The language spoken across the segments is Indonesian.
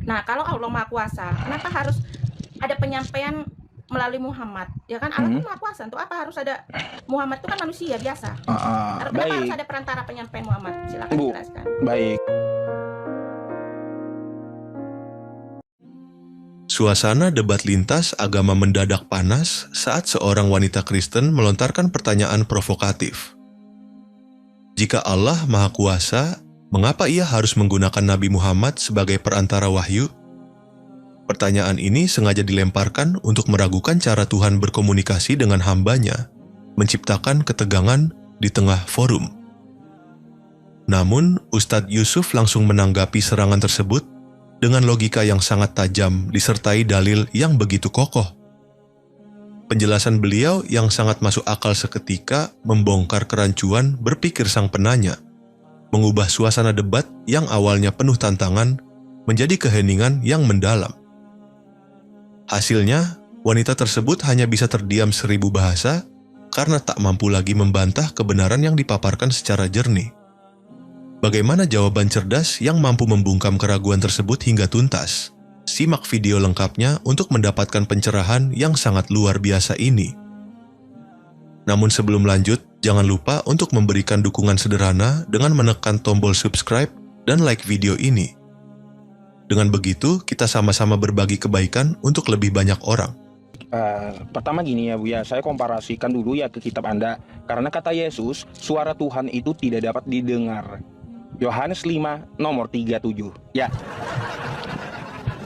Nah, kalau Allah Maha Kuasa, kenapa harus ada penyampaian melalui Muhammad? Ya kan Allah Hmm. kan Maha Kuasa, untuk apa harus ada Muhammad itu kan manusia biasa. Kenapa harus Baik, ada perantara penyampaian Muhammad? Silakan Bu. dijelaskan. Baik. Suasana debat lintas agama mendadak panas saat seorang wanita Kristen melontarkan pertanyaan provokatif. Jika Allah Maha Kuasa, mengapa ia harus menggunakan Nabi Muhammad sebagai perantara wahyu? Pertanyaan ini sengaja dilemparkan untuk meragukan cara Tuhan berkomunikasi dengan hambanya, menciptakan ketegangan di tengah forum. Namun, Ustadz Yusuf langsung menanggapi serangan tersebut dengan logika yang sangat tajam disertai dalil yang begitu kokoh. Penjelasan beliau yang sangat masuk akal seketika membongkar kerancuan berpikir sang penanya, mengubah suasana debat yang awalnya penuh tantangan menjadi keheningan yang mendalam. Hasilnya, wanita tersebut hanya bisa terdiam 1000 bahasa karena tak mampu lagi membantah kebenaran yang dipaparkan secara jernih. Bagaimana jawaban cerdas yang mampu membungkam keraguan tersebut hingga tuntas? Simak video lengkapnya untuk mendapatkan pencerahan yang sangat luar biasa ini. Namun sebelum lanjut, jangan lupa untuk memberikan dukungan sederhana dengan menekan tombol subscribe dan like video ini. Dengan begitu, kita sama-sama berbagi kebaikan untuk lebih banyak orang. Pertama gini ya Bu ya, saya komparasikan dulu ya ke kitab Anda. Karena kata Yesus, suara Tuhan itu tidak dapat didengar. Yohanes 5 nomor 37. Ya.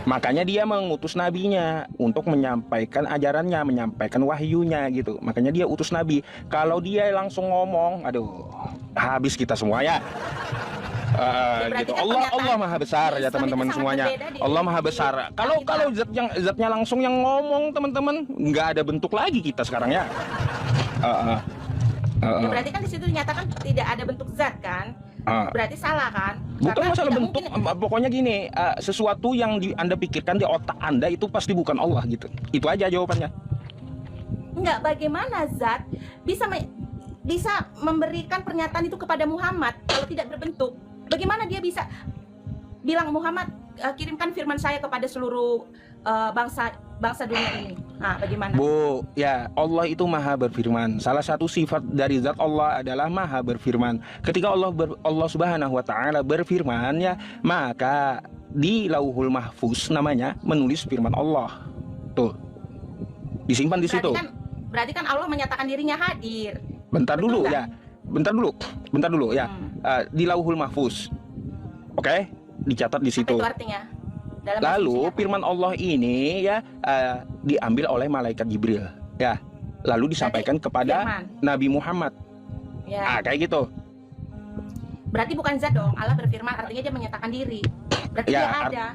Makanya dia mengutus nabinya untuk menyampaikan ajarannya, menyampaikan wahyunya gitu. Makanya dia utus nabi. Kalau dia langsung ngomong, aduh, habis kita semua ya. Gitu. kan Allah Maha Besar ya teman-teman semuanya. Allah Maha Besar. Kalau zatnya langsung yang ngomong teman-teman, nggak ada bentuk lagi kita sekarang ya. Ya, berarti kan di situ dinyatakan tidak ada bentuk zat kan? Berarti salah kan? Bukan Karena masalah tidak bentuk, mungkin- pokoknya gini, sesuatu yang Anda pikirkan di otak Anda itu pasti bukan Allah gitu. Itu aja jawabannya. Enggak, bagaimana zat bisa memberikan pernyataan itu kepada Muhammad kalau tidak berbentuk? Bagaimana dia bisa bilang Muhammad kirimkan firman saya kepada seluruh bangsa dunia ini? Nah, bagaimana? Bu, ya Allah itu maha berfirman. Salah satu sifat dari zat Allah adalah maha berfirman. Ketika Allah Subhanahu wa Ta'ala berfirman ya, maka di Lauhul Mahfuz namanya menulis firman Allah. Tuh, disimpan di situ. Berarti kan Allah menyatakan dirinya hadir. Bentar Betul dulu nggak? ya, bentar dulu ya. Di Lauhul Mahfuz, oke, dicatat di Apa situ. itu artinya? Dalam Lalu definisinya firman Allah ini ya diambil oleh malaikat Jibril ya, lalu disampaikan kepada firman. Nabi Muhammad. Ya. Kayak gitu. Berarti bukan zat dong. Allah berfirman artinya dia menyatakan diri. Berarti Ya, dia ada.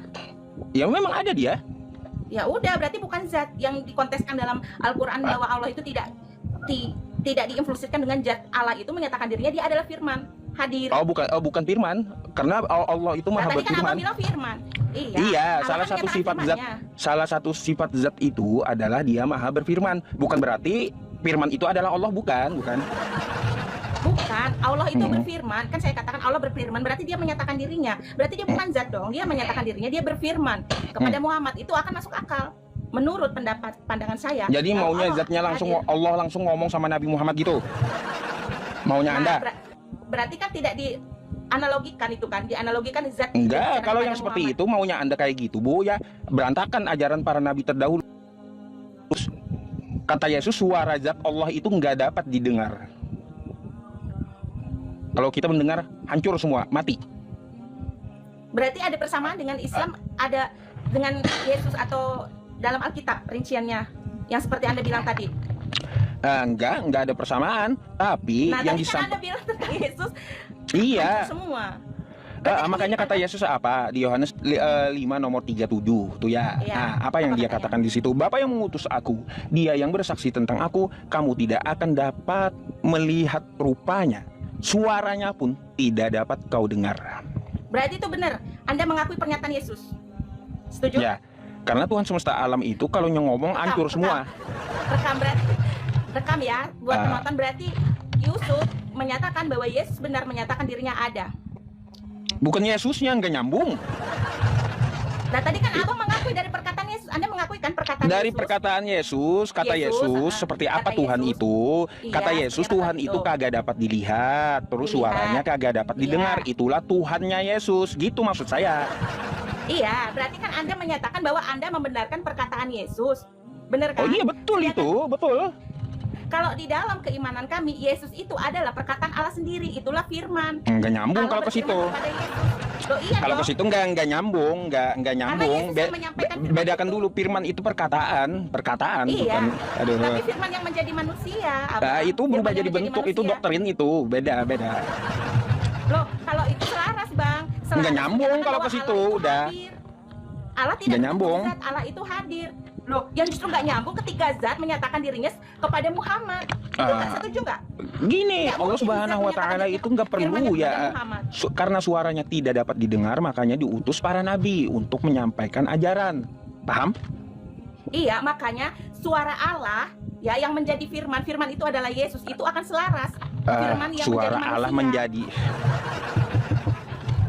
Ya memang ada dia. Ya udah, berarti bukan zat yang dikonteskan dalam Al-Qur'an bahwa Allah itu tidak diinfuskan dengan zat. Allah itu menyatakan dirinya dia adalah firman, hadir. Bukan firman, karena Allah itu maha Tadi kan berfirman. Allah bilang firman. Iya, Allah salah kan satu menyatakan sifat firman-Nya. salah satu sifat zat itu adalah dia maha berfirman. Bukan berarti firman itu adalah Allah, bukan. Bukan, Allah itu berfirman. Kan saya katakan Allah berfirman, berarti dia menyatakan dirinya. Berarti dia bukan zat dong. Dia menyatakan dirinya, dia berfirman kepada Muhammad. Itu akan masuk akal menurut pandangan saya. Jadi Kalau maunya Allah zatnya langsung hadir. Allah langsung ngomong sama Nabi Muhammad gitu. Maunya Anda? Berarti kan tidak dianalogikan itu kan, dianalogikan zat. Enggak, kalau yang seperti itu maunya Anda kayak gitu, Bu, ya berantakan ajaran para nabi terdahulu. Kata Yesus, suara zat Allah itu enggak dapat didengar. Kalau kita mendengar, hancur semua, mati. Berarti ada persamaan dengan Islam, ada dengan Yesus atau dalam Alkitab rinciannya yang seperti Anda bilang tadi. Enggak ada persamaan, tapi Nah, yang tadi kan Anda disampaikan bilang tentang Yesus iya. hancur semua. Makanya kata Yesus apa di Yohanes 5 nomor 37 tuh ya. Iya. Nah, apa yang dia Apa katakan di situ? Bapa yang mengutus aku, dia yang bersaksi tentang aku, kamu tidak akan dapat melihat rupanya. Suaranya pun tidak dapat kau dengar. Berarti itu benar. Anda mengakui pernyataan Yesus. Setuju? Ya, karena Tuhan semesta alam itu kalau ngomong hancur semua. Rekam ya, buat penonton. Berarti Yusuf menyatakan bahwa Yesus benar menyatakan dirinya ada. Bukan Yesusnya, nggak nyambung. Nah, tadi kan Abang mengakui dari perkataan Yesus. Anda mengakui kan perkataan Dari Yesus? perkataan Yesus, kata Yesus, seperti apa kata Tuhan Yesus. itu? Iya, Kata Yesus, seperti apa Tuhan tadi itu tuh? kagak dapat dilihat, terus Dilihat. suaranya kagak dapat Iya. didengar. Itulah Tuhannya Yesus. Gitu maksud saya. Iya, berarti kan Anda menyatakan bahwa Anda membenarkan perkataan Yesus. Benar kan? Oh iya betul Iya itu, betul. Kalau di dalam keimanan kami, Yesus itu adalah perkataan Allah sendiri, itulah firman. Nggak nyambung Allah kalau ke situ. berfirman kepada Yesus. Loh, iya Kalau ke dong. situ nggak nyambung, nggak nyambung. Yesus yang menyampaikan firman Bedakan itu. dulu firman itu perkataan Iya. bukan. Aduh. Tapi firman yang menjadi manusia, Nah, itu berubah Firman jadi yang menjadi bentuk itu manusia. doktrin itu beda. Loh, kalau itu selaras, Bang. Selaras Nggak nyambung menyatakan kalau ke bahwa situ, Allah itu udah. hadir. Allah tidak Nggak nyambung. menutup zat, Allah itu hadir. Loh, yang justru nggak nyambung ketika zat menyatakan dirinya kepada Muhammad. Itu nggak setuju nggak? Gini, Nggak Allah mungkin Subhanahu wa zat taala menyatakan itu nggak perlu firman-Nya kepada ya. Muhammad. Karena suaranya tidak dapat didengar, makanya diutus para nabi untuk menyampaikan ajaran. Paham? Iya, makanya suara Allah ya yang menjadi firman itu adalah Yesus, itu akan selaras. Firman yang Suara menjadi Allah manusia. menjadi.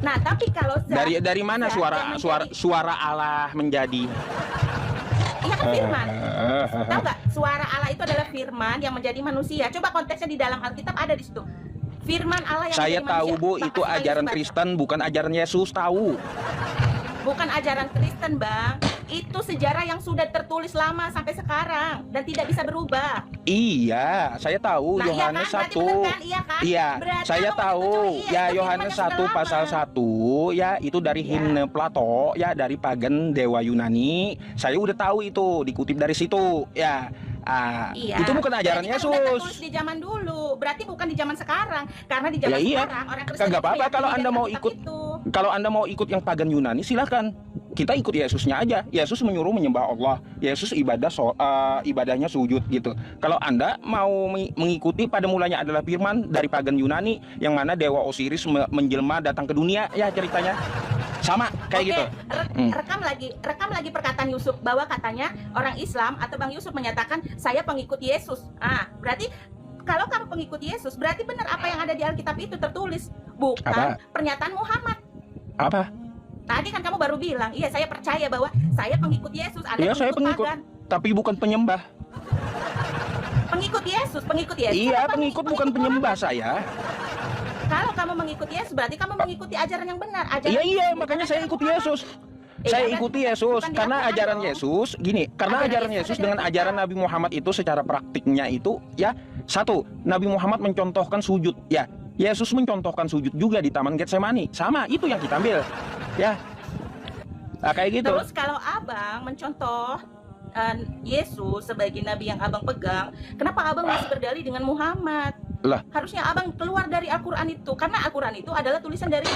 Nah, tapi kalau zat Dari mana zat yang menjadi- suara Allah menjadi? Iya kan firman. Tahu nggak? Suara Allah itu adalah firman yang menjadi manusia. Coba konteksnya di dalam Alkitab ada di situ. Firman Allah yang Saya menjadi tahu manusia. Bu, Bahkan itu sekali ajaran baca. Kristen bukan ajaran Yesus, tahu. Bukan ajaran Kristen, Bang. Itu sejarah yang sudah tertulis lama sampai sekarang dan tidak bisa berubah. Iya, saya tahu Nah, iya Yohanes kan? Berarti 1. benar kan? Iya kan? Iya, Berarti saya Abang tahu menyetujui, iya, ya itu Yohanes firman yang 1 sudah pasal lama. 1 ya itu dari Iya. himne Plato ya dari pagan dewa Yunani. Saya udah tahu itu, dikutip dari situ. Ya. Iya. Itu bukan ajaran Berarti kan udah tertulis Yesus. di zaman dulu. Berarti bukan di zaman sekarang. Karena di zaman Ya iya. sekarang orang Kristen Kagak itu apa-apa meyakini kalau dari Anda mau Alkitab ikut. itu. Kalau Anda mau ikut yang pagan Yunani silakan. Kita ikut Yesusnya aja. Yesus menyuruh menyembah Allah. Yesus ibadahnya sujud gitu. Kalau Anda mau mengikuti pada mulanya adalah firman dari pagan Yunani yang mana dewa Osiris menjelma datang ke dunia ya ceritanya. Sama kayak Oke, gitu. rekam lagi perkataan Yusuf bahwa katanya orang Islam atau Bang Yusuf menyatakan saya pengikut Yesus. Berarti kalau kamu pengikut Yesus, berarti benar apa yang ada di Alkitab itu tertulis, bukan Apa? pernyataan Muhammad. Apa? Tadi kan kamu baru bilang, iya saya percaya bahwa saya pengikut Yesus, Anda Iya, saya pengikut pengikut. pagan. Tapi bukan penyembah. Pengikut Yesus. Iya, Apa pengikut bukan penyembah saya. Kalau kamu mengikut Yesus, berarti kamu mengikuti ajaran yang benar. Ajaran Iya, Yesus, makanya bukan saya ajaran ikut Muhammad. Yesus. Iya Saya kan? ikuti Yesus Bukan karena dilakukan ajaran dong. Yesus gini, karena Ajaran ajaran Yesus Yesus adalah dengan kita. ajaran Nabi Muhammad itu secara praktiknya itu ya satu, Nabi Muhammad mencontohkan sujud ya. Yesus mencontohkan sujud juga di Taman Getsemani. Sama, itu yang kita ambil. Ya. Nah, kayak gitu. Terus kalau abang mencontoh Yesus sebagai nabi yang abang pegang, kenapa abang masih berdalih dengan Muhammad? Lah. Harusnya abang keluar dari Al-Quran itu, karena Al-Quran itu adalah tulisan dari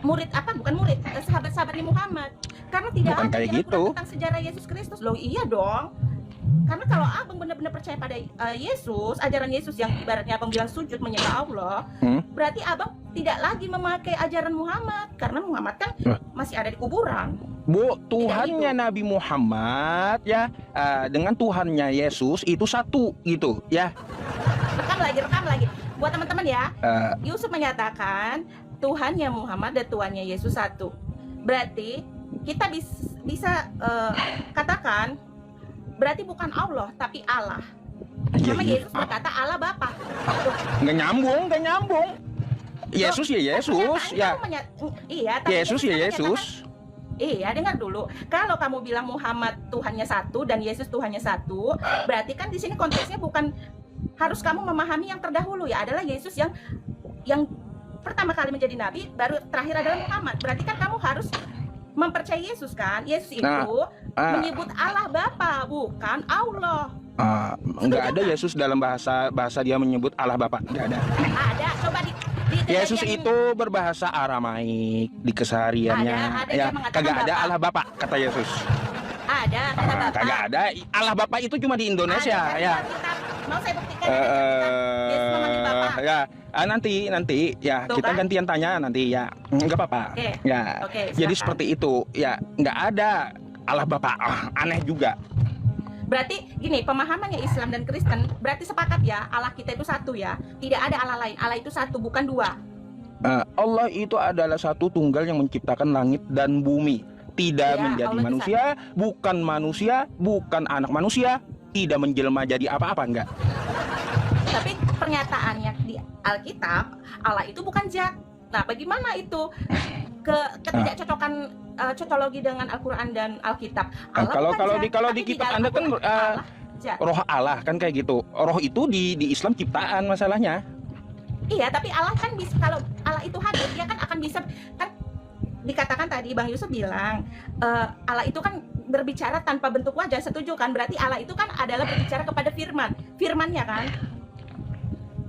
murid bukan murid, sahabat-sahabatnya Muhammad. Karena tidak Bukan ada kayak di Al-Quran gitu. tentang sejarah Yesus Kristus. Loh iya dong. Karena kalau abang benar-benar percaya pada Yesus, ajaran Yesus yang ibaratnya abang bilang sujud menyembah Allah, berarti abang tidak lagi memakai ajaran Muhammad, karena Muhammad kan masih ada di kuburan. Bu, Tuhannya Nabi Muhammad ya dengan Tuhannya Yesus itu satu gitu ya. Rekam lagi. Buat teman-teman ya, Yusuf menyatakan Tuhannya Muhammad dan Tuhannya Yesus satu. Berarti kita bisa katakan berarti bukan Allah tapi Allah. Sama Yesus berkata Allah Bapa. Nggak nyambung. Yesus ya Yesus ya. Iya, tapi Yesus ya kan Yesus. Iya, dengar dulu. Kalau kamu bilang Muhammad Tuhannya satu dan Yesus Tuhannya satu, berarti kan di sini konteksnya bukan harus kamu memahami yang terdahulu ya, adalah Yesus yang pertama kali menjadi nabi, baru terakhir adalah Muhammad. Berarti kan kamu harus mempercayai Yesus kan? Yesus itu menyebut Allah Bapa, bukan Allah. Enggak ada Yesus dalam bahasa dia menyebut Allah Bapa, enggak ada. Ada, coba di Yesus itu berbahasa Aramaik di kesehariannya. Ada Ya, yang mengatakan kagak ada Bapa. Allah Bapa kata Yesus. ada kata Bapa. Kagak ada Allah Bapa itu cuma di Indonesia Ada, ya. Mau saya buktikan Yesus memanggil Bapa. Ya, nanti ya Tuh kita kan? gantian tanya nanti ya. Enggak apa-apa. Oke. Ya. Oke, Jadi silakan. seperti itu. Ya, enggak ada Allah Bapa. Aneh juga. Berarti gini, pemahamannya Islam dan Kristen berarti sepakat ya, Allah kita itu satu ya. Tidak ada Allah lain. Allah itu satu, bukan dua. Allah itu adalah satu tunggal yang menciptakan langit dan bumi. tidak Ya, menjadi Allah di manusia, bukan manusia, bukan anak manusia, tidak menjelma jadi apa-apa, enggak. Tapi pernyataannya di Alkitab, Allah itu bukan zat. Nah, bagaimana itu ketidakcocokan cocologi dengan Al-Qur'an dan Alkitab? Allah bukan zat, kalau tapi di kitab dalam Anda kan Al-Qur'an Allah zat. roh Allah kan kayak gitu. Roh itu di Islam ciptaan masalahnya. Iya, tapi Allah kan bisa, kalau Allah itu hadir, dia kan akan bisa, kan dikatakan tadi Bang Yusuf bilang Allah itu kan berbicara tanpa bentuk wajah, setuju kan? Berarti Allah itu kan adalah berbicara kepada firmannya kan?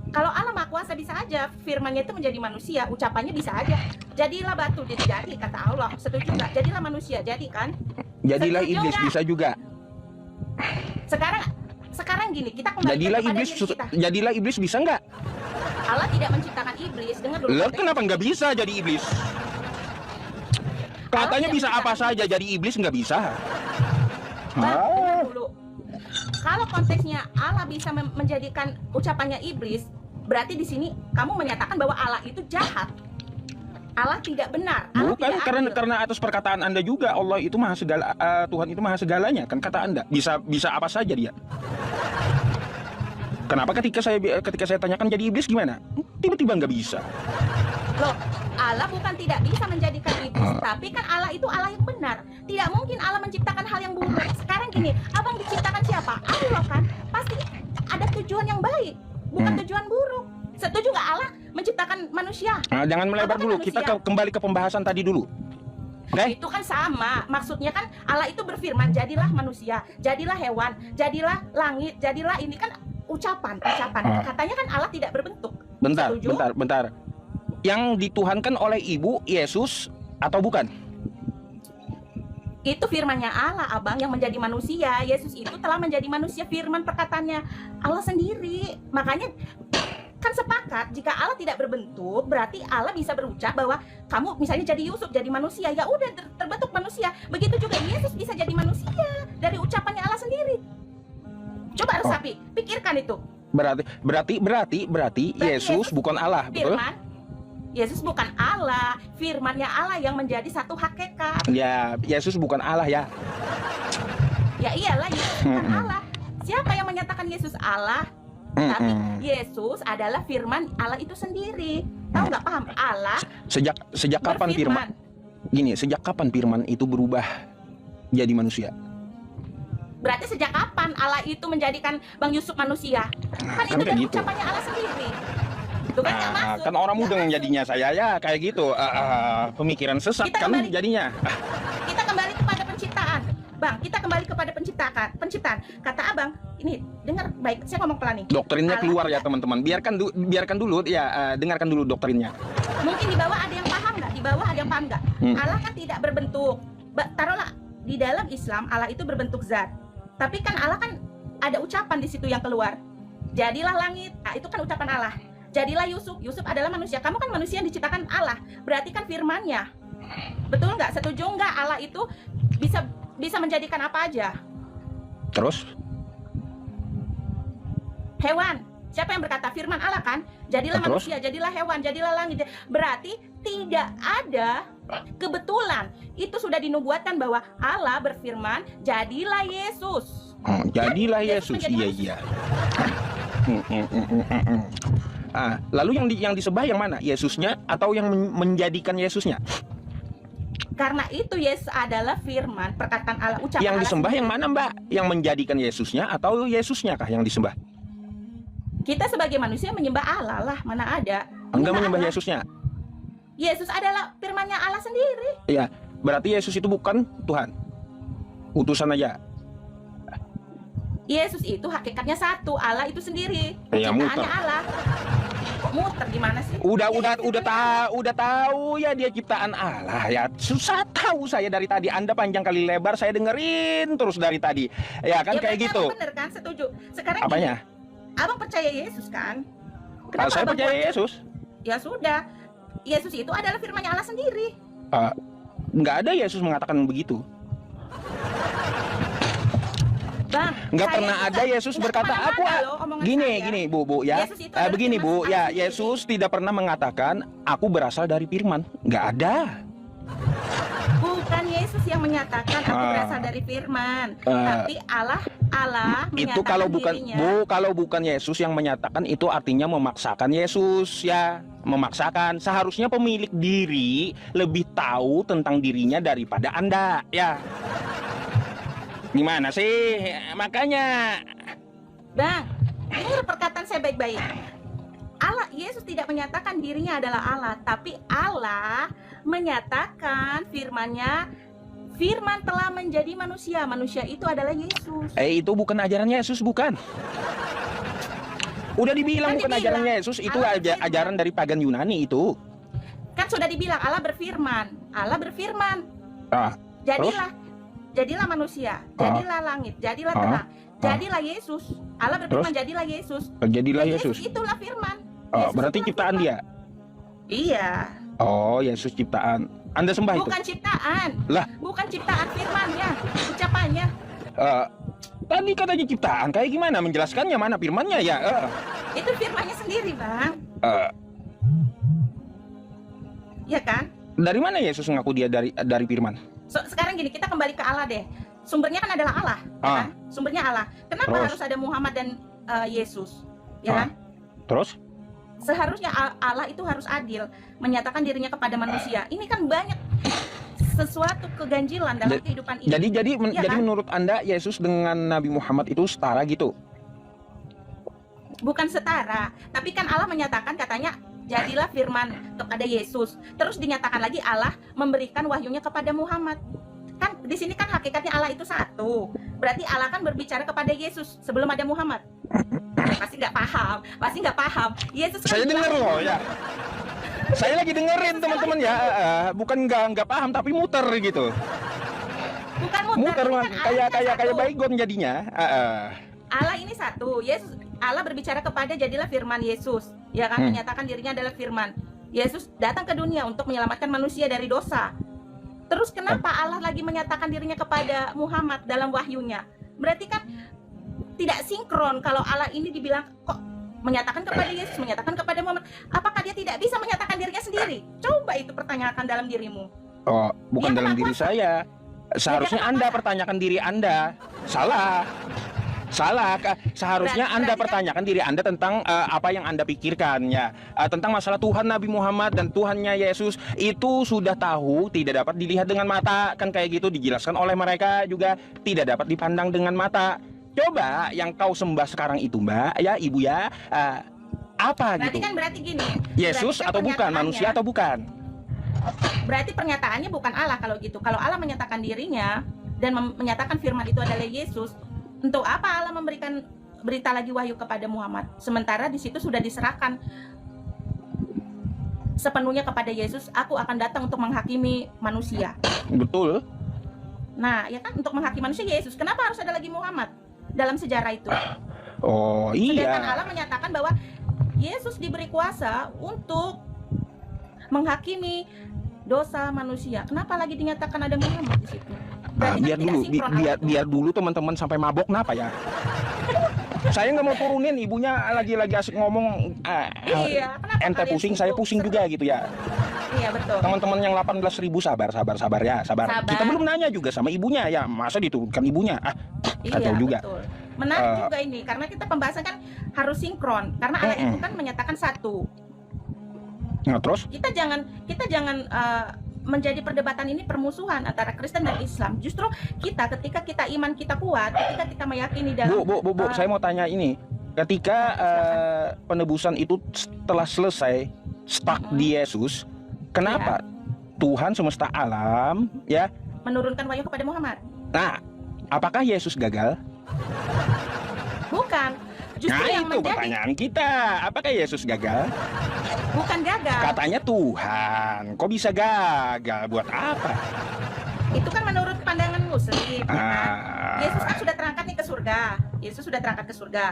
Kalau Allah Maha Kuasa bisa aja firmannya itu menjadi manusia, ucapannya bisa aja. Jadilah batu, jadi kata Allah. Setuju nggak? Jadilah manusia, jadi kan? Jadilah Setuju iblis nggak? bisa juga. Sekarang gini, kita kembali Jadilah kepada iblis, diri kita. jadilah iblis bisa nggak? Allah tidak menciptakan iblis. Dengar dulu. Lah konteks. kenapa nggak bisa jadi iblis? Katanya tidak bisa apa menciptakan saja jadi iblis nggak bisa. Bang, Ah. dengar dulu. Kalau konteksnya Allah bisa menjadikan ucapannya iblis, berarti di sini kamu menyatakan bahwa Allah itu jahat. Allah tidak benar. Allah Bukan tidak adil. karena atas perkataan Anda juga Allah itu maha segala, Tuhan itu maha segalanya kan kata Anda. Bisa apa saja dia. Kenapa ketika saya tanyakan jadi iblis gimana? Tiba-tiba nggak bisa. Loh, Allah bukan tidak bisa menjadikan iblis, tapi kan Allah itu Allah yang benar. Tidak mungkin Allah menciptakan hal yang buruk. Sekarang gini, abang diciptakan siapa? Allah kan. Pasti ada tujuan yang baik, bukan tujuan buruk. Setuju nggak Allah menciptakan manusia? Nah, jangan melebar Apakah dulu. Kita manusia? kembali ke pembahasan tadi dulu. Oke? Itu kan sama. Maksudnya kan Allah itu berfirman, jadilah manusia, jadilah hewan, jadilah langit, jadilah ini kan ucapan. Katanya kan Allah tidak berbentuk. Bentar, Setuju? bentar. Yang dituhankan oleh Ibu Yesus atau bukan? Itu firmannya Allah, abang, yang menjadi manusia. Yesus itu telah menjadi manusia, firman perkataannya Allah sendiri. Makanya kan sepakat, jika Allah tidak berbentuk, berarti Allah bisa berucap bahwa kamu misalnya jadi Yusuf, jadi manusia, ya udah terbentuk manusia. Begitu juga Yesus bisa jadi manusia dari ucapannya Allah sendiri. Coba resapi, pikirkan itu. Berarti Yesus bukan Allah, betul? Yesus bukan Allah, firmannya Allah yang menjadi satu hakikat. Ya, Yesus bukan Allah ya. Ya iyalah, Yesus bukan Allah. Siapa yang menyatakan Yesus Allah? Tapi Yesus adalah firman Allah itu sendiri. Tahu nggak, paham? Allah Sejak kapan firman? Gini, sejak kapan firman itu berubah jadi manusia? Berarti sejak kapan Allah itu menjadikan Bang Yusuf manusia? Kan itu kayak dari gitu. ucapannya Allah sendiri. Itu kan nggak masuk. Kan orang muda Nggak yang masuk. jadinya saya ya kayak gitu. Pemikiran sesat Kita kan kembali- jadinya. Kita kembali kepada penciptaan. Bang, kita kembali kepada penciptaan. Kata abang, ini dengar baik, saya ngomong pelan nih. Doktrinnya Allah keluar ya tidak- teman-teman. Biarkan dulu ya, dengarkan dulu doktrinnya. Mungkin di bawah ada yang paham nggak? Di bawah ada yang paham nggak? Allah kan tidak berbentuk. Taruhlah di dalam Islam Allah itu berbentuk zat. Tapi kan Allah kan ada ucapan di situ yang keluar. Jadilah langit. Nah, itu kan ucapan Allah. Jadilah Yusuf. Yusuf adalah manusia. Kamu kan manusia yang diciptakan Allah. Berarti kan firman-Nya. Betul nggak? Setuju nggak Allah itu bisa menjadikan apa aja? Terus? Hewan. Siapa yang berkata? Firman Allah kan? Jadilah Terus? manusia, jadilah hewan, jadilah langit. Berarti tidak ada kebetulan. Itu sudah dinubuatkan bahwa Allah berfirman, jadilah Yesus. Jadilah Yesus Yesus. menjadi Iya. Lalu yang disembah yang mana? Yesusnya atau yang menjadikan Yesusnya? Karena itu Yesus adalah firman, perkataan Allah, ucapan Yang Allah disembah sendiri. yang mana, Mbak? Yang menjadikan Yesusnya atau Yesusnya kah yang disembah? Kita sebagai manusia menyembah Allah lah, mana ada. Enggak menyembah Allah. Yesusnya. Yesus adalah firmannya Allah sendiri. Iya, berarti Yesus itu bukan Tuhan. Utusan aja. Yesus itu hakikatnya satu, Allah itu sendiri. Ya, Ciptaannya muter. Allah. Kok muter gimana sih? Udah tahu ya dia ciptaan Allah ya. Susah tahu saya dari tadi. Anda panjang kali lebar saya dengerin terus dari tadi. Ya kan Ya, kayak berarti gitu. abang bener kan? Setuju. Sekarang Apanya? gini, abang percaya Yesus kan? Saya abang percaya buat- Yesus. Ya sudah. Yesus itu adalah firmannya Allah sendiri. Nggak ada Yesus mengatakan begitu. Bang, Nggak saya pernah itu ada Yesus nggak berkata kemana-mana aku loh omongan gini saya. Bu ya. Yesus itu adalah Begini firman Bu Allah ya, sendiri. Yesus tidak pernah mengatakan aku berasal dari firman. Nggak ada. Bukan Yesus Yesus yang menyatakan aku berasal dari firman. Tapi Allah Itu menyatakan kalau bukan dirinya. kalau bukan Yesus yang menyatakan, itu artinya memaksakan Yesus ya, memaksakan. Seharusnya pemilik diri lebih tahu tentang dirinya daripada Anda ya. Gimana sih? Makanya Bang, dengar perkataan saya baik-baik. Yesus tidak menyatakan dirinya adalah Allah, tapi Allah menyatakan firman-Nya. Firman telah menjadi manusia. Manusia itu adalah Yesus. itu bukan ajaran Yesus, bukan. Udah dibilang Kan bukan dibilang, ajaran Yesus, itu Allah berfirman. ajaran dari pagan Yunani itu. Kan sudah dibilang Allah berfirman. Allah berfirman. Ah, Jadilah manusia, jadilah langit, jadilah terang, jadilah Yesus. Allah berfirman, jadilah Yesus. Jadilah Dan Yesus. Itulah firman. Oh, Yesus berarti itulah ciptaan firman. dia. Iya. Oh, Yesus ciptaan. Anda sembah itu? Bukan ciptaan. Lah. Bukan ciptaan firmannya, ucapannya. Tadi katanya ciptaan. Kayak gimana menjelaskannya, mana firmannya ya? Itu firmannya sendiri, Bang. Ya kan? Dari mana Yesus ngaku dia dari firman? Sekarang gini, kita kembali ke Allah deh. Sumbernya kan adalah Allah, ya kan? Sumbernya Allah. Kenapa Terus? harus ada Muhammad dan Yesus? Ya kan? Terus? Seharusnya Allah itu harus adil, menyatakan dirinya kepada manusia. Ini kan banyak sesuatu keganjilan dalam kehidupan ini. Jadi Ya kan? menurut Anda Yesus dengan Nabi Muhammad itu setara gitu? Bukan setara, tapi kan Allah menyatakan, katanya jadilah firman kepada Yesus. Terus dinyatakan lagi Allah memberikan wahyunya kepada Muhammad. Kan di sini kan hakikatnya Allah itu satu. Berarti Allah kan berbicara kepada Yesus sebelum ada Muhammad. Pasti nggak paham. Yesus kan Saya dengar bilang- loh ya. Saya lagi dengerin teman-teman ya. Bukan nggak paham tapi muter gitu. Bukan Muter ini kan Allah kan kayak satu. baygon jadinya. Allah ini satu. Yesus, Allah berbicara kepada jadilah firman Yesus, ya kan, menyatakan dirinya adalah firman. Yesus datang ke dunia untuk menyelamatkan manusia dari dosa. Terus kenapa Allah lagi menyatakan dirinya kepada Muhammad dalam wahyunya? Berarti kan tidak sinkron kalau Allah ini dibilang kok menyatakan kepada Yesus, menyatakan kepada Muhammad. Apakah dia tidak bisa menyatakan dirinya sendiri? Coba itu pertanyakan dalam dirimu. Oh, bukan Dia dalam kan diri kuasa. saya. Seharusnya kan Anda pertanyakan diri Anda. Salah. Seharusnya Berarti Anda kan- pertanyakan diri Anda tentang apa yang Anda pikirkan ya. Tentang masalah Tuhan Nabi Muhammad dan Tuhannya Yesus itu sudah tahu tidak dapat dilihat dengan mata, kan kayak gitu dijelaskan oleh mereka juga tidak dapat dipandang dengan mata. Coba yang kau sembah sekarang itu, Mbak, ya, Ibu ya, apa Berarti gitu? kan berarti gini. Yesus berarti kan atau bukan, pernyataannya- manusia atau bukan? Berarti pernyataannya bukan Allah kalau gitu. Kalau Allah menyatakan dirinya dan menyatakan firman itu adalah Yesus, untuk apa Allah memberikan berita lagi wahyu kepada Muhammad? Sementara di situ sudah diserahkan sepenuhnya kepada Yesus. Aku akan datang untuk menghakimi manusia. Betul. Nah, ya kan, untuk menghakimi manusia Yesus. Kenapa harus ada lagi Muhammad dalam sejarah itu? Oh Sedangkan iya. Allah menyatakan bahwa Yesus diberi kuasa untuk menghakimi dosa manusia. Kenapa lagi dinyatakan ada Muhammad di situ? Berarti kan Biar tidak dulu, sinkron hal itu. biar dulu teman-teman sampai mabok, kenapa ya? Saya nggak mau turunin, ibunya lagi asik ngomong. Iya, kenapa Ente kalian pusing, saya sibuk? pusing juga gitu ya. Iya, betul. Teman-teman yang 18.000 sabar ya, sabar. Sabar. Kita belum nanya juga sama ibunya ya, masa diturunkan ibunya? Iya, tahu juga. betul. Menarik juga ini, karena kita pembahasan kan harus sinkron. Karena Allah itu kan menyatakan satu. Nah, terus? Kita jangan menjadi perdebatan ini permusuhan antara Kristen dan Islam. Justru kita, ketika kita iman kita kuat, ketika kita meyakini dalam Bu, saya mau tanya ini. Ketika penebusan itu telah selesai, stuck di Yesus, kenapa Tuhan semesta alam ya menurunkan wahyu kepada Muhammad? Nah, apakah Yesus gagal? Bukan. Justru Nah, yang itu menjadi pertanyaan kita. Apakah Yesus gagal? bukan gagal. Katanya Tuhan. Kok bisa gagal? Buat apa? Itu kan menurut pandangan Muslim. Ya kan? Yesus kan Ah, sudah terangkat nih ke surga. Yesus sudah terangkat ke surga.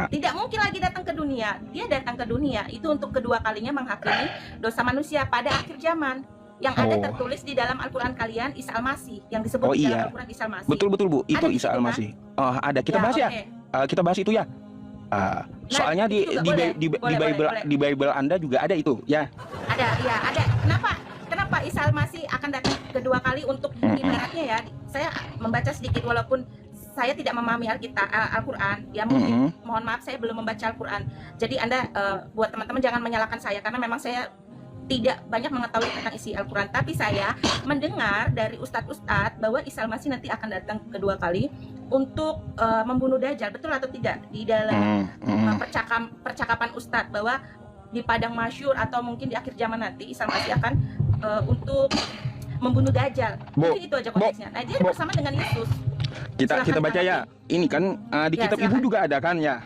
Tidak mungkin lagi datang ke dunia. Dia datang ke dunia itu untuk kedua kalinya menghakimi dosa manusia pada akhir zaman. Yang ada Oh. tertulis di dalam Al-Quran kalian Isa Al-Masih, yang disebut Oh, di iya. dalam Al-Quran Isa Al-Masih. betul Bu. Itu Ada di Isa situ, Al-Masih. Oh, ada. Kita bahas ya. oke. Kita bahas itu ya. Soalnya di itu juga boleh. Boleh, boleh. di Bible Anda juga ada itu ya. Ada. Kenapa Isa Al-Masih akan datang kedua kali untuk ibaratnya ya, saya membaca sedikit walaupun saya tidak memahami Al-Quran, ya mungkin mohon maaf saya belum membaca Al-Quran. Jadi Anda buat teman-teman jangan menyalahkan saya karena memang saya tidak banyak mengetahui tentang isi Al-Quran. Tapi saya mendengar dari ustadz-ustadz bahwa Isa Al-Masih nanti akan datang kedua kali untuk membunuh Dajjal. Betul atau tidak? Di dalam percakapan ustadz bahwa di padang masyur atau mungkin di akhir zaman nanti Isa Al-Masih akan untuk membunuh Dajjal. Jadi itu aja konteksnya. Nah dia bersama dengan Yesus. Kita baca ya. Ini kan di kitab Ibu juga ada kan ya.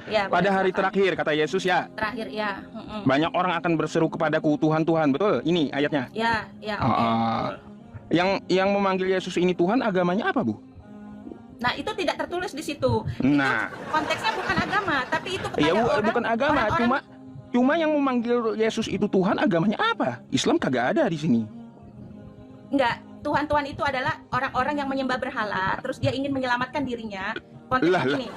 Ya, pada hari terakhir kata Yesus ya. Terakhir ya. Banyak orang akan berseru kepadaku Tuhan Tuhan, betul? Ini ayatnya. Ya. Yang memanggil Yesus ini Tuhan agamanya apa, Bu? Nah itu tidak tertulis di situ. Nah, itu konteksnya bukan agama, tapi itu kepada ya orang. bukan agama, cuma yang memanggil Yesus itu Tuhan agamanya apa? Islam kagak ada di sini. Enggak, Tuhan-Tuhan itu adalah orang-orang yang menyembah berhala, terus dia ingin menyelamatkan dirinya. Konteksnya ini.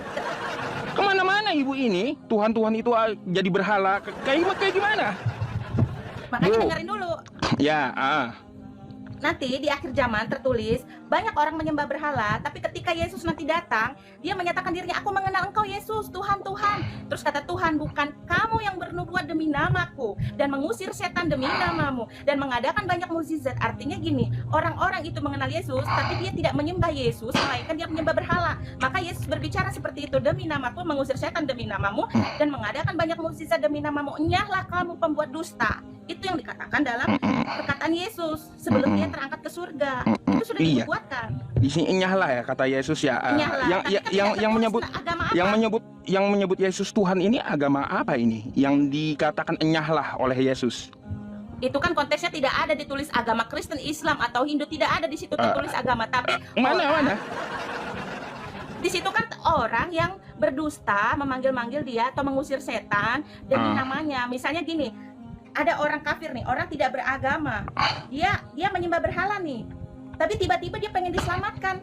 Kemana-mana ibu ini, Tuhan-Tuhan itu jadi berhala, kayak gimana? Makanya dengerin dulu. Ya, Nanti di akhir zaman tertulis banyak orang menyembah berhala, tapi ketika Yesus nanti datang, dia menyatakan dirinya, aku mengenal engkau Yesus, Tuhan, Tuhan. Terus kata Tuhan, bukan kamu yang bernubuat demi namaku dan mengusir setan demi namamu dan mengadakan banyak mukjizat. Artinya gini, orang-orang itu mengenal Yesus, tapi dia tidak menyembah Yesus, melainkan dia menyembah berhala. Maka Yesus berbicara seperti itu, demi namaku mengusir setan demi namamu dan mengadakan banyak mukjizat demi namamu. Enyahlah kamu pembuat dusta. Itu yang dikatakan dalam perkataan Yesus sebelum dia terangkat ke surga. Itu sudah dibuatkan. Di sini enyahlah ya kata Yesus ya. Yang menyebut Yesus Tuhan ini agama apa ini? Yang dikatakan enyahlah oleh Yesus. Itu kan konteksnya tidak ada ditulis agama Kristen, Islam atau Hindu, tidak ada di situ tertulis agama, tapi mana? Di situ kan orang yang berdusta memanggil-manggil dia atau mengusir setan demi namanya. Misalnya gini, ada orang kafir nih, orang tidak beragama, dia menyembah berhala nih, tapi tiba-tiba dia pengen diselamatkan,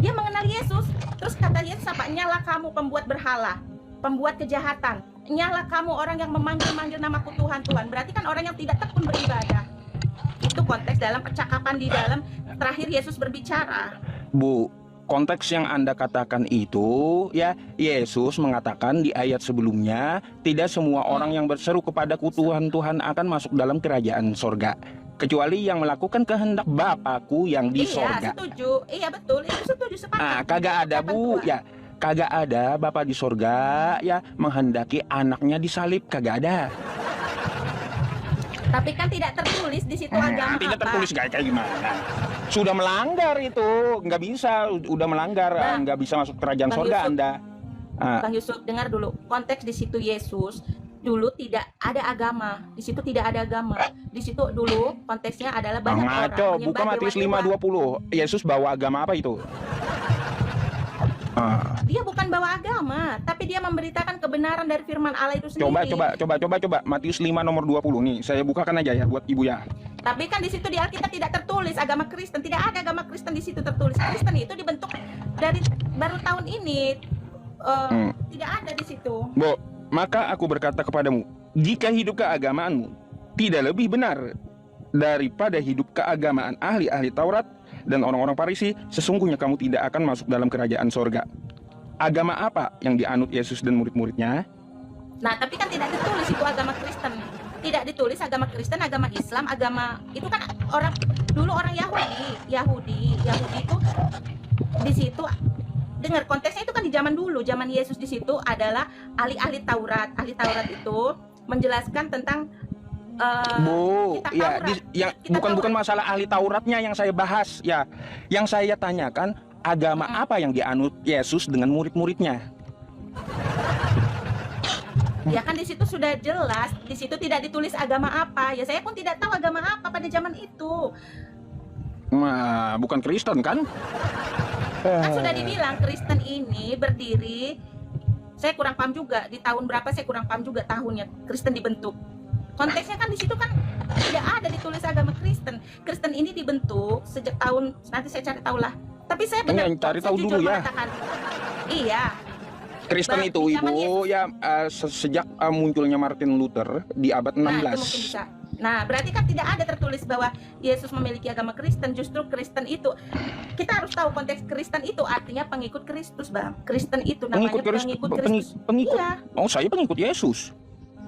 dia mengenal Yesus, terus kata Yesus apa? Nyala kamu pembuat berhala, pembuat kejahatan, nyala kamu orang yang memanggil-manggil namaku Tuhan, Tuhan. Berarti kan orang yang tidak tekun beribadah. Itu konteks dalam percakapan di dalam terakhir Yesus berbicara. Bu, konteks yang Anda katakan itu ya, Yesus mengatakan di ayat sebelumnya, tidak semua orang yang berseru kepadaku Tuhan Tuhan akan masuk dalam kerajaan sorga, kecuali yang melakukan kehendak Bapakku yang di sorga. Iya setuju, iya betul, itu setuju, sepakat. Kagak ada Bu ya, kagak ada Bapa di sorga ya menghendaki anaknya disalib, kagak ada. Tapi kan tidak tertulis di situ agama tidak apa. tertulis kayak gimana? Sudah melanggar itu, nggak bisa, udah melanggar, nggak bisa masuk kerajaan sorga Anda. Bang Yusuf, dengar dulu, konteks di situ Yesus dulu tidak ada agama, di situ tidak ada agama, di situ dulu konteksnya adalah banyak orang buka Matius 5:20. Yesus bawa agama apa itu? Dia bukan bawa agama, tapi dia memberitakan kebenaran dari firman Allah itu sendiri. Coba Matius 5 nomor 20 nih, saya bukakan aja ya buat ibu ya. Tapi kan di situ di Alkitab tidak tertulis agama Kristen, tidak ada agama Kristen di situ tertulis. Kristen itu dibentuk dari baru tahun ini, tidak ada di situ. Bu, maka aku berkata kepadamu, jika hidup keagamaanmu tidak lebih benar daripada hidup keagamaan ahli-ahli Taurat dan orang-orang Farisi, sesungguhnya kamu tidak akan masuk dalam kerajaan sorga. Agama apa yang dianut Yesus dan murid-muridnya? Nah, tapi kan tidak ditulis itu agama Kristen. Tidak ditulis agama Kristen, agama Islam, agama itu kan orang Yahudi itu di situ. Dengar konteksnya itu kan di zaman dulu, zaman Yesus di situ adalah ahli-ahli Taurat. Ahli Taurat itu menjelaskan tentang Bu, ya, bukan masalah ahli Tauratnya yang saya bahas ya. Yang saya tanyakan agama apa yang dianut Yesus dengan murid-muridnya? Ya kan di situ sudah jelas, di situ tidak ditulis agama apa. Ya saya pun tidak tahu agama apa pada zaman itu. Nah, bukan Kristen kan? Kan sudah dibilang Kristen ini berdiri. Saya kurang paham juga di tahun berapa, saya kurang paham juga tahunnya Kristen dibentuk. Konteksnya kan di situ kan tidak ada ditulis agama Kristen. Kristen ini dibentuk sejak tahun, nanti saya cari tahu lah. Tapi saya benar, cari tahu dulu ya. Mengatakan, iya. Kristen itu ibu ya sejak munculnya Martin Luther di abad 16. Nah, itu mungkin bisa. Nah, berarti kan tidak ada tertulis bahwa Yesus memiliki agama Kristen. Justru Kristen itu, kita harus tahu konteks Kristen itu artinya pengikut Kristus, Bang. Kristen itu namanya pengikut Kristus. Pengikut. Iya, Oh, saya pengikut Yesus.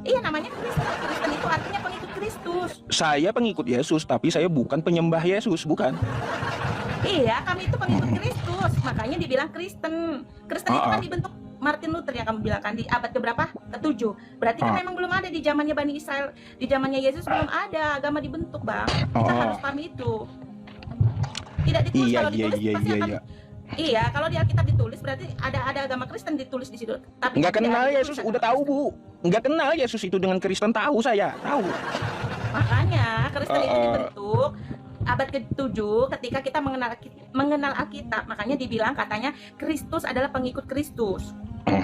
iya namanya Kristen. Kristen itu artinya pengikut Kristus. Saya pengikut Yesus, tapi saya bukan penyembah Yesus, bukan. Iya, kami itu pengikut Kristus. Makanya dibilang Kristen. Kristen itu kan dibentuk Martin Luther yang kamu bilang kan di abad keberapa? Ke-7. Berarti kan memang belum ada di zamannya Bani Israel, di zamannya Yesus belum ada agama dibentuk, Bang. Kita harus pahami itu. Tidak ditulis, kalau ditulis pasti akan. Iya, kalau di Alkitab ditulis berarti ada agama Kristen ditulis di situ. Tapi Nggak kenal Yesus, udah tahu Bu. Nggak kenal Yesus itu dengan Kristen, tahu saya, tahu. Makanya Kristen itu dibentuk abad ke-7 ketika kita mengenal Alkitab. Makanya dibilang katanya Kristus adalah pengikut Kristus.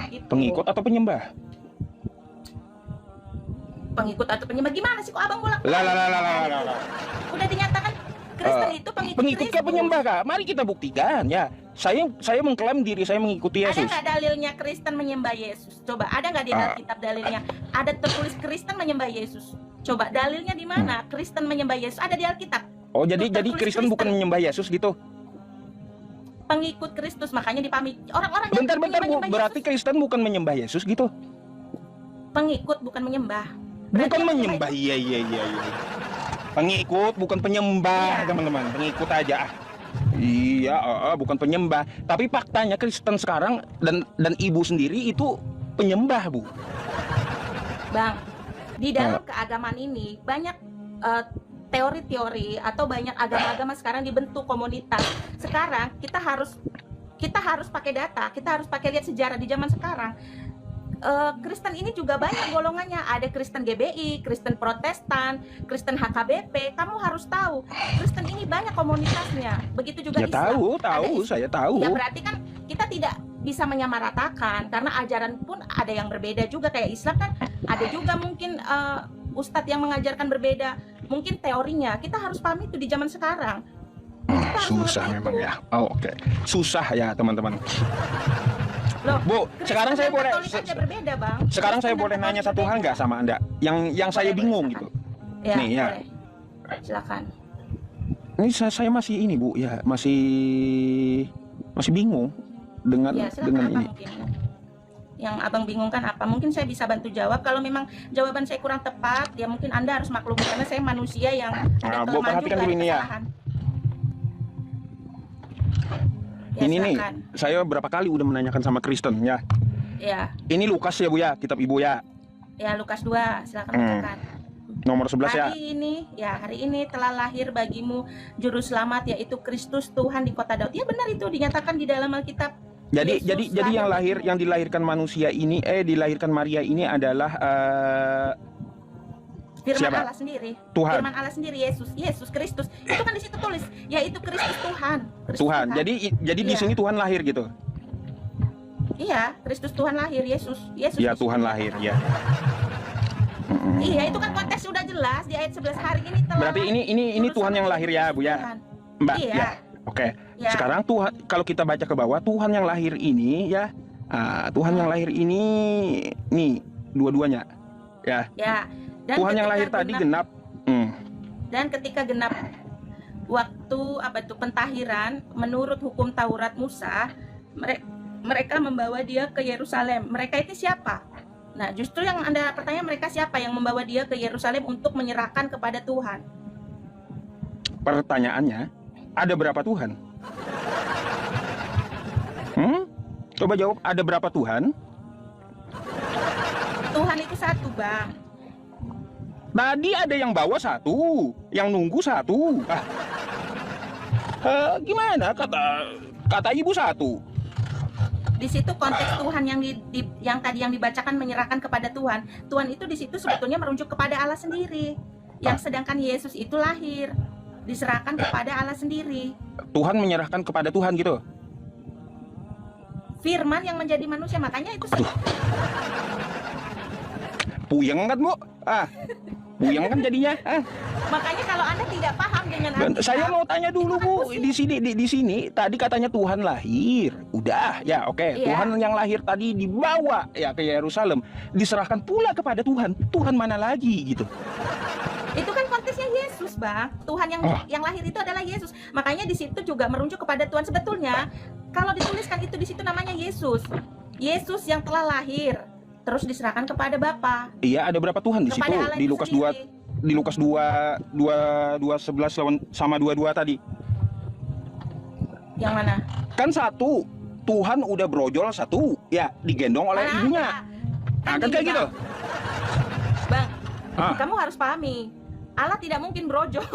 Gitu. Pengikut atau penyembah? Pengikut atau penyembah, gimana sih kok abang bolak? Lah. Udah dinyatakan Kristen itu Pengikut ke penyembah Kak? Mari kita buktikan ya. Saya mengklaim diri saya mengikuti Ada Yesus. nggak dalilnya Kristen menyembah Yesus? Coba, ada nggak di Alkitab dalilnya? Ada tertulis Kristen menyembah Yesus. Coba dalilnya di mana? Kristen menyembah Yesus ada di Alkitab. Oh, jadi Kristen bukan menyembah Yesus gitu? Pengikut Kristus, makanya dipahami orang-orang yang Bentar Bu, berarti Yesus. Kristen bukan menyembah Yesus gitu? Pengikut bukan menyembah. Bukan menyembah, iya. Pengikut bukan penyembah, Iya. teman-teman. Pengikut aja. Iya, bukan penyembah. Tapi faktanya Kristen sekarang dan ibu sendiri itu penyembah, Bu. Bang, di dalam keagamaan ini banyak teori-teori atau banyak agama-agama sekarang dibentuk komunitas. Sekarang kita harus pakai data, kita harus pakai lihat sejarah di zaman sekarang. Kristen ini juga banyak golongannya. Ada Kristen GBI, Kristen Protestan, Kristen HKBP. Kamu harus tahu, Kristen ini banyak komunitasnya. Begitu juga Ya Islam. tahu, saya tahu. Ya berarti kan kita tidak bisa menyamaratakan karena ajaran pun ada yang berbeda juga. Kayak Islam kan ada juga mungkin ustadz yang mengajarkan berbeda. Mungkin teorinya kita harus pahami itu di zaman sekarang. Kita harus Susah mengerti memang itu. ya. Oh, oke. Susah ya, teman-teman. Loh, Bu, Kristen sekarang saya dan boleh Katolik aja berbeda, Bang. sekarang saya Kristen dan boleh nanya Katolik satu hal berbeda. nggak sama Anda? Yang saya Boleh, bingung silakan. gitu. Ya, Nih, ya. boleh. Silakan. Ini saya masih ini Bu, ya masih bingung dengan Ya, silakan dengan apa ini. mungkin. Yang Abang bingungkan apa? Mungkin saya bisa bantu jawab. Kalau memang jawaban saya kurang tepat, ya mungkin Anda harus maklumi karena saya manusia yang ada Bu, kelemahan perhatikan juga, dulu ada ini ya. kesalahan. Ya, Ini nih, silakan. saya berapa kali udah menanyakan sama Kristen ya. Ya, Ini Lukas ya Bu ya, kitab Ibu ya. ya Lukas 2, silakan bacakan. Nomor 11 ya. Hari ini telah lahir bagimu juru selamat yaitu Kristus Tuhan di kota Daud. Ya benar, itu dinyatakan di dalam Alkitab. Jadi Yesus yang lahir yang dilahirkan manusia ini dilahirkan Maria ini adalah Firman siapa? Allah sendiri. Tuhan. Firman Allah sendiri, Yesus Kristus. Itu kan di situ tulis, yaitu Kristus Tuhan. Kristus Tuhan. Jadi di Iya. sini Tuhan lahir gitu. Iya, Kristus Tuhan lahir, Yesus Ya di situ Tuhan dinyatakan. lahir ya. Iya, itu kan konteks sudah jelas di ayat 11 hari ini telah. Berarti ini juru Tuhan yang selamat lahir ya Bu ya. Tuhan. Mbak Iya. ya. Oke. Ya. Sekarang Tuhan, kalau kita baca ke bawah, Tuhan yang lahir ini ya, Tuhan yang lahir ini nih dua-duanya ya. Ya. Dan Tuhan yang ketika lahir tadi genap. Dan ketika genap waktu pentahiran menurut hukum Taurat Musa, mereka membawa dia ke Yerusalem. Mereka itu siapa? Nah, justru yang Anda pertanyaan, mereka siapa yang membawa dia ke Yerusalem untuk menyerahkan kepada Tuhan? Pertanyaannya, ada berapa Tuhan? Coba jawab, ada berapa Tuhan? Tuhan itu satu, Bang. Tadi ada yang bawa satu, yang nunggu satu. Gimana kata ibu satu? Di situ konteks Tuhan yang tadi yang dibacakan menyerahkan kepada Tuhan. Tuhan itu di situ sebetulnya merujuk kepada Allah sendiri. Yang sedangkan Yesus itu lahir diserahkan kepada Allah sendiri. Tuhan menyerahkan kepada Tuhan gitu. Firman yang menjadi manusia, makanya itu Puyeng kan Bu? Puyeng kan jadinya. makanya kalau Anda tidak paham dengan Dan Alkitab, saya mau tanya dulu itu kan Bu, pusing. di sini tadi katanya Tuhan lahir. Udah, ya oke. Iya. Tuhan yang lahir tadi dibawa ya ke Yerusalem, diserahkan pula kepada Tuhan. Tuhan mana lagi gitu. Itu kan Bang. Tuhan Oh. yang lahir itu adalah Yesus. Makanya di situ juga merujuk kepada Tuhan sebetulnya. Kalau dituliskan itu di situ namanya Yesus. Yesus yang telah lahir terus diserahkan kepada Bapa. Iya, ada berapa Tuhan di situ? Kepada Allah Di itu Lukas sendiri. 2 di Lukas 2:11 lawan sama 22 tadi. Yang mana? Kan satu, Tuhan udah brojol satu, ya digendong oleh Mana ibunya. ada? Nah, kan gini, kayak gitu. Bang, Ah. kamu harus pahami. Allah tidak mungkin brojol.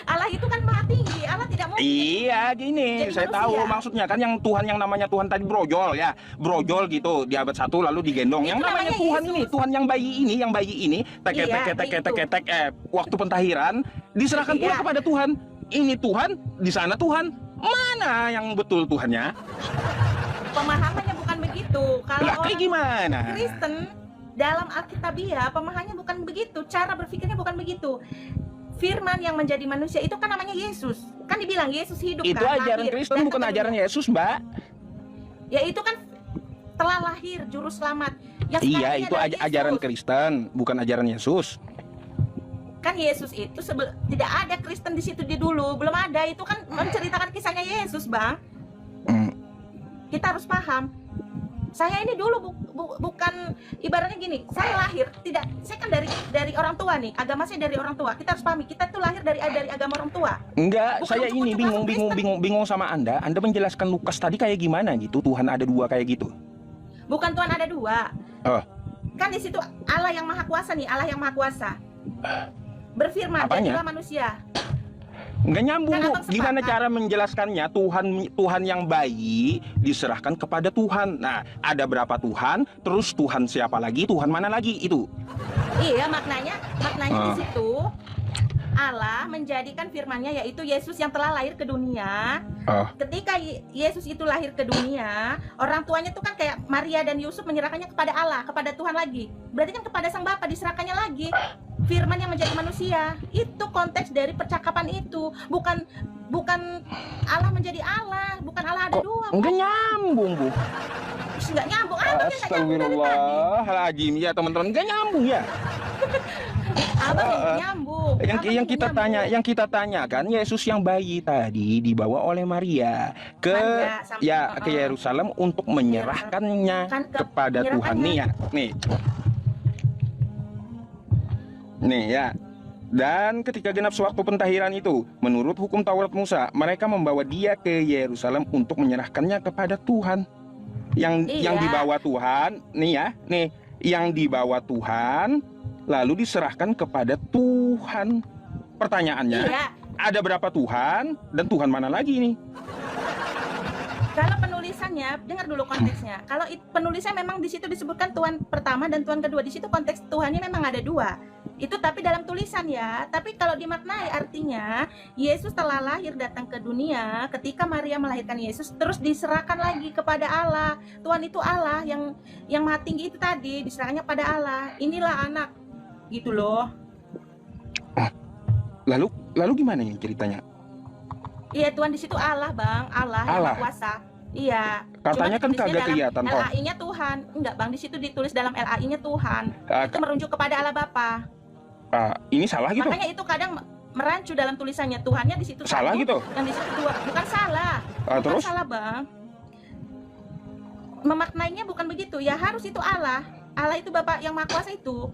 Allah itu kan maha tinggi. Allah tidak mungkin. Iya, gini, Jadi saya manusia. tahu maksudnya kan yang Tuhan yang namanya Tuhan tadi brojol ya, brojol gitu di abad 1 lalu digendong. Itu Yang namanya namanya Tuhan Yesus. ini, Tuhan yang bayi ini, waktu pentahiran diserahkan pula Iya. kepada Tuhan. Ini Tuhan, di sana Tuhan. Mana yang betul Tuhannya? Pemahamannya bukan begitu. Kalau Lah, kayak orang gimana? Kristen dalam Alkitabiah pemahamannya bukan begitu, cara berpikirnya bukan begitu. Firman yang menjadi manusia itu kan namanya Yesus. Kan dibilang Yesus hidup Itu kan, ajaran lahir, Kristen, datang bukan ke ajaran dunia. Yesus, Mbak. Ya itu kan telah lahir juru selamat. Yang Iya, sekarang ini itu adalah ajaran Yesus. Kristen, bukan ajaran Yesus. Kan Yesus itu tidak ada Kristen di situ di dulu, belum ada. Itu kan menceritakan kisahnya Yesus, Bang. Hmm. Kita harus paham. Saya ini dulu bukan ibaratnya gini. Saya lahir tidak. Saya kan dari orang tua nih. Agama saya dari orang tua. Kita harus pahami. Kita tuh lahir dari agama orang tua. Enggak, Bukan saya untuk ini masuk Kristen. bingung sama Anda. Anda menjelaskan Lukas tadi kayak gimana gitu? Tuhan ada dua kayak gitu. Bukan Tuhan ada dua. Oh. Kan di situ Allah yang maha kuasa nih. Allah yang maha kuasa. Berfirman, Apanya? jadilah manusia. Enggak nyambung, Kan Bu. abang sepakat. Gimana cara menjelaskannya? Tuhan yang bayi diserahkan kepada Tuhan. Nah, ada berapa Tuhan? Terus Tuhan siapa lagi? Tuhan mana lagi? Itu. Iya, maknanya Ah. di situ Allah menjadikan firman-Nya yaitu Yesus yang telah lahir ke dunia. Ah. Ketika Yesus itu lahir ke dunia, orang tuanya tuh kan kayak Maria dan Yusuf menyerahkannya kepada Allah, kepada Tuhan lagi. Berarti kan kepada Sang Bapa diserahkannya lagi. Firman yang menjadi manusia. Itu konteks dari percakapan itu. Bukan Allah menjadi Allah, bukan Allah ada dua. Enggak nyambung, Bu. Nggak nyambung. Abang kan nggak nyambung dari tadi. Astagfirullahaladzim. Ya, teman-teman, enggak nyambung ya. Abang nyambung. Yang Abang nyambung. yang kita tanyakan Yesus yang bayi tadi dibawa oleh Maria ke Maria sama- ke Yerusalem untuk menyerahkannya Kan kepada Tuhan nih ya. Nih ya. Dan ketika genap sewaktu pentahiran itu, menurut hukum Taurat Musa, mereka membawa dia ke Yerusalem untuk menyerahkannya kepada Tuhan. Yang Iya. dibawa Tuhan, yang dibawa Tuhan lalu diserahkan kepada Tuhan. Pertanyaannya, Iya. ada berapa Tuhan dan Tuhan mana lagi nih? Kalau penulisannya, dengar dulu konteksnya. Kalau penulisnya memang di situ disebutkan Tuhan pertama dan Tuhan kedua, di situ konteks Tuhannya memang ada dua. Itu tapi dalam tulisan ya. Tapi kalau dimaknai artinya Yesus telah lahir datang ke dunia ketika Maria melahirkan Yesus, terus diserahkan lagi kepada Allah. Tuhan itu Allah yang maha tinggi itu tadi diserahkannya pada Allah. Inilah anak, gitu loh. Lalu gimana ya ceritanya? Iya, Tuhan di situ Allah, Bang. Allah yang Allah. maha kuasa. Iya. Katanya kan Cuma ditulisnya kagak dalam kelihatan toh. LAI-nya Tuhan. Enggak, Bang, di situ ditulis dalam LAI-nya Tuhan. Ah, Itu merujuk kepada Allah Bapa. ini salah gitu? Makanya itu kadang merancu dalam tulisannya. Tuhannya di situ Salah satu, gitu? yang di situ dua. Bukan salah. Bukan Terus? salah, Bang. Memaknainya bukan begitu. Ya harus itu Allah. Allah itu Bapa yang Maha Kuasa itu.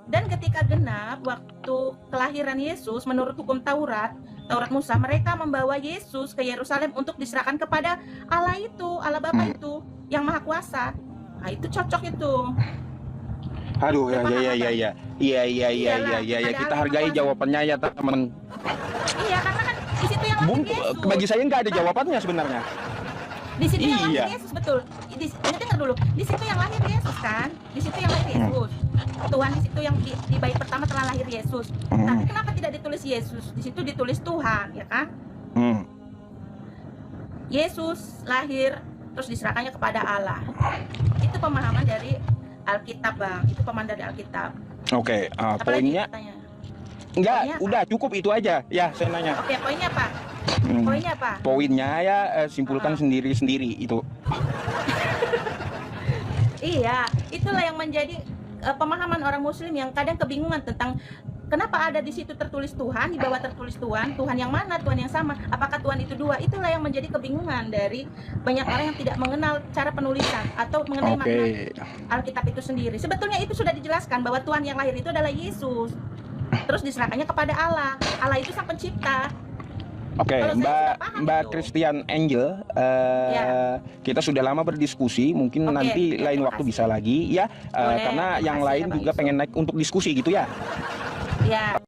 Dan ketika genap waktu kelahiran Yesus menurut hukum Taurat Musa, mereka membawa Yesus ke Yerusalem untuk diserahkan kepada Allah itu, Allah Bapa itu yang Maha Kuasa. Nah, itu cocok itu. Aduh, ya. Iyalah, Kita ada hargai Allah. jawabannya ya, teman. Iya, karena kan di situ yang Bung, lahir Yesus. bagi saya nggak ada jawabannya sebenarnya. Di situ yang Iya. lahir Yesus, betul. Ini dengar dulu. Di situ yang lahir Yesus kan? Di situ yang lahir Yesus. Tuhan di situ yang di bait pertama telah lahir Yesus. Tapi kenapa tidak ditulis Yesus? Di situ ditulis Tuhan, ya kan? Yesus lahir terus diserahkannya kepada Allah. Itu pemahaman dari Alkitab, Bang. Itu pemahaman dari Alkitab. Oke, Apalagi poinnya katanya? enggak, Poinnya apa? udah cukup itu aja. Ya, saya nanya. Oke, poinnya apa? Poinnya apa? Poinnya ya simpulkan sendiri-sendiri itu. Iya, itulah yang menjadi pemahaman orang Muslim yang kadang kebingungan tentang Kenapa ada di situ tertulis Tuhan, di bawah tertulis Tuhan? Tuhan yang mana? Tuhan yang sama? Apakah Tuhan itu dua? Itulah yang menjadi kebingungan dari banyak orang yang tidak mengenal cara penulisan atau mengenai makna Alkitab itu sendiri. Sebetulnya itu sudah dijelaskan bahwa Tuhan yang lahir itu adalah Yesus. Terus diserahkannya kepada Allah. Allah itu sang pencipta. Oke, Kalau saya sudah paham Mbak itu. Christian Angel, Ya. kita sudah lama berdiskusi, mungkin Oke, nanti ya, lain terima waktu kasih. bisa lagi ya, Boleh, karena terima yang kasih lain ya, Bang juga Yusuf. pengen naik untuk diskusi gitu ya. Ya.